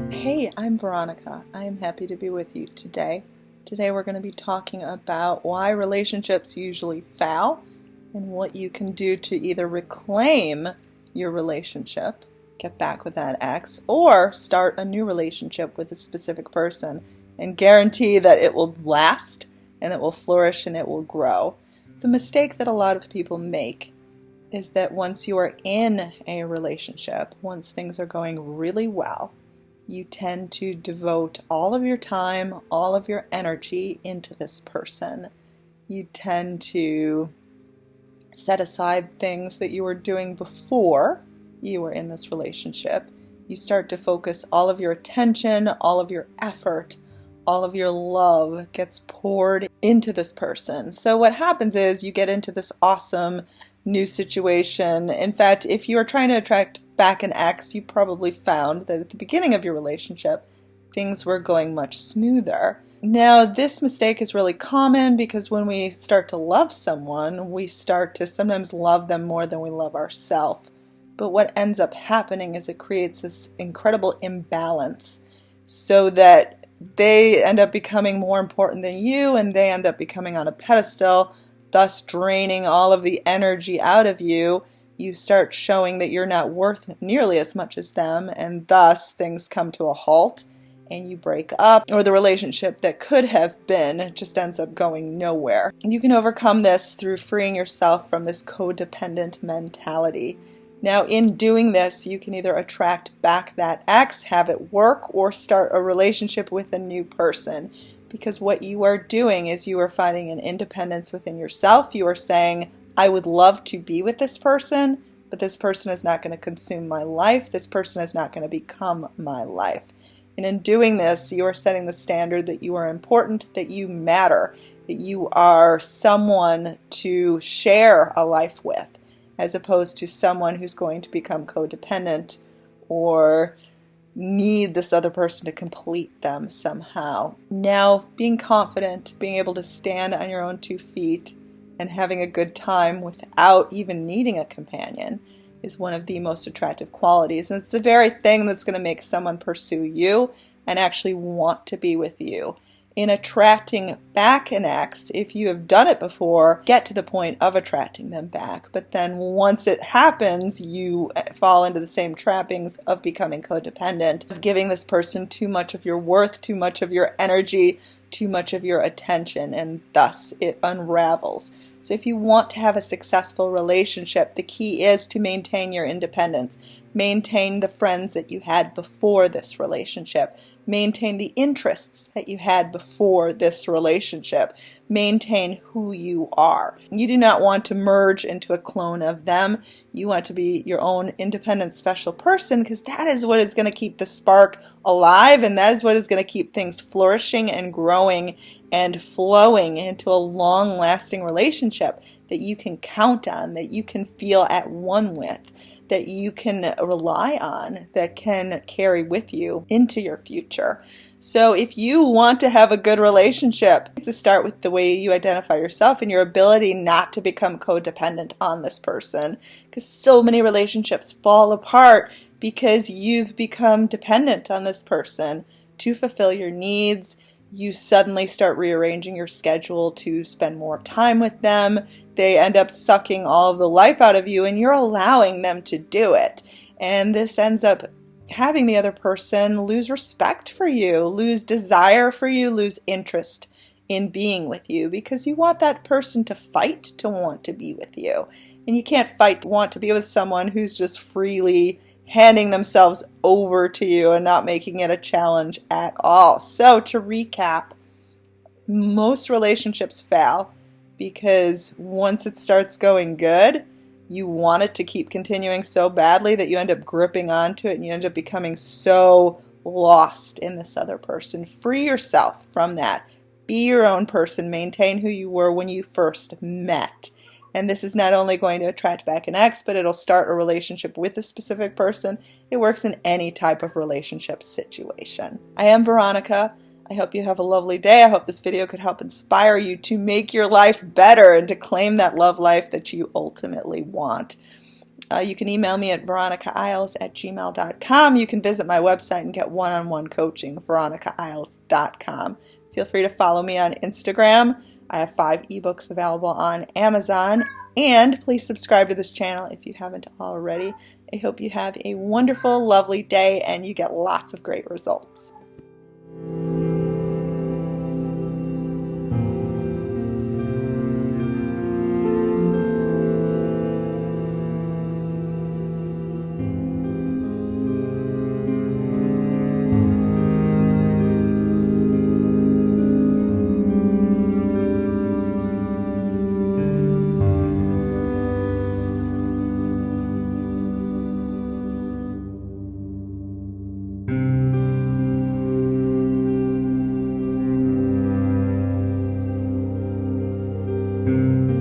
Hey, I'm Veronica. I am happy to be with you today. Today we're going to be talking about why relationships usually fail and what you can do to either reclaim your relationship, get back with that ex, or start a new relationship with a specific person and guarantee that it will last and it will flourish and it will grow. The mistake that a lot of people make is that once you are in a relationship, once things are going really well, you tend to devote all of your time, all of your energy into this person. You tend to set aside things that you were doing before you were in this relationship. You start to focus all of your attention, all of your effort, all of your love gets poured into this person. So what happens is you get into this awesome new situation. In fact, if you are trying to attract back an ex, you probably found that at the beginning of your relationship, things were going much smoother. Now, this mistake is really common because when we start to love someone, we start to sometimes love them more than we love ourselves. But what ends up happening is it creates this incredible imbalance so that they end up becoming more important than you, and they end up becoming on a pedestal, thus draining all of the energy out of you. You start showing that you're not worth nearly as much as them, and thus things come to a halt and you break up, or the relationship that could have been just ends up going nowhere. You can overcome this through freeing yourself from this codependent mentality. Now, in doing this, you can either attract back that ex, have it work, or start a relationship with a new person. Because what you are doing is you are finding an independence within yourself. You are saying, I would love to be with this person, but this person is not going to consume my life. This person is not going to become my life. And in doing this, you are setting the standard that you are important, that you matter, that you are someone to share a life with, as opposed to someone who's going to become codependent or need this other person to complete them somehow. Now, being confident, being able to stand on your own 2 feet, and having a good time without even needing a companion is one of the most attractive qualities. And it's the very thing that's going to make someone pursue you and actually want to be with you. In attracting back an ex, if you have done it before, get to the point of attracting them back. But then once it happens, you fall into the same trappings of becoming codependent, of giving this person too much of your worth, too much of your energy, too much of your attention, and thus it unravels. So if you want to have a successful relationship, the key is to maintain your independence. Maintain the friends that you had before this relationship. Maintain the interests that you had before this relationship. Maintain who you are. You do not want to merge into a clone of them. You want to be your own independent special person, because that is what is going to keep the spark alive, and that is what is going to keep things flourishing and growing and flowing into a long-lasting relationship that you can count on, that you can feel at one with, that you can rely on, that can carry with you into your future. So if you want to have a good relationship, it's to start with the way you identify yourself and your ability not to become codependent on this person. Because so many relationships fall apart because you've become dependent on this person to fulfill your needs. You suddenly start rearranging your schedule to spend more time with them. They end up sucking all of the life out of you, and you're allowing them to do it. And this ends up having the other person lose respect for you, lose desire for you, lose interest in being with you, because you want that person to fight to want to be with you. And you can't fight to want to be with someone who's just freely handing themselves over to you and not making it a challenge at all. So to recap, most relationships fail because once it starts going good, you want it to keep continuing so badly that you end up gripping onto it and you end up becoming so lost in this other person. Free yourself from that. Be your own person. Maintain who you were when you first met. And this is not only going to attract back an ex, but it'll start a relationship with a specific person. It works in any type of relationship situation. I am Veronica. I hope you have a lovely day. I hope this video could help inspire you to make your life better and to claim that love life that you ultimately want. You can email me at VeronicaIsles@gmail.com. You can visit my website and get one-on-one coaching, VeronicaIsles.com. Feel free to follow me on Instagram. I have 5 ebooks available on Amazon. And please subscribe to this channel if you haven't already. I hope you have a wonderful, lovely day and you get lots of great results. Thank you.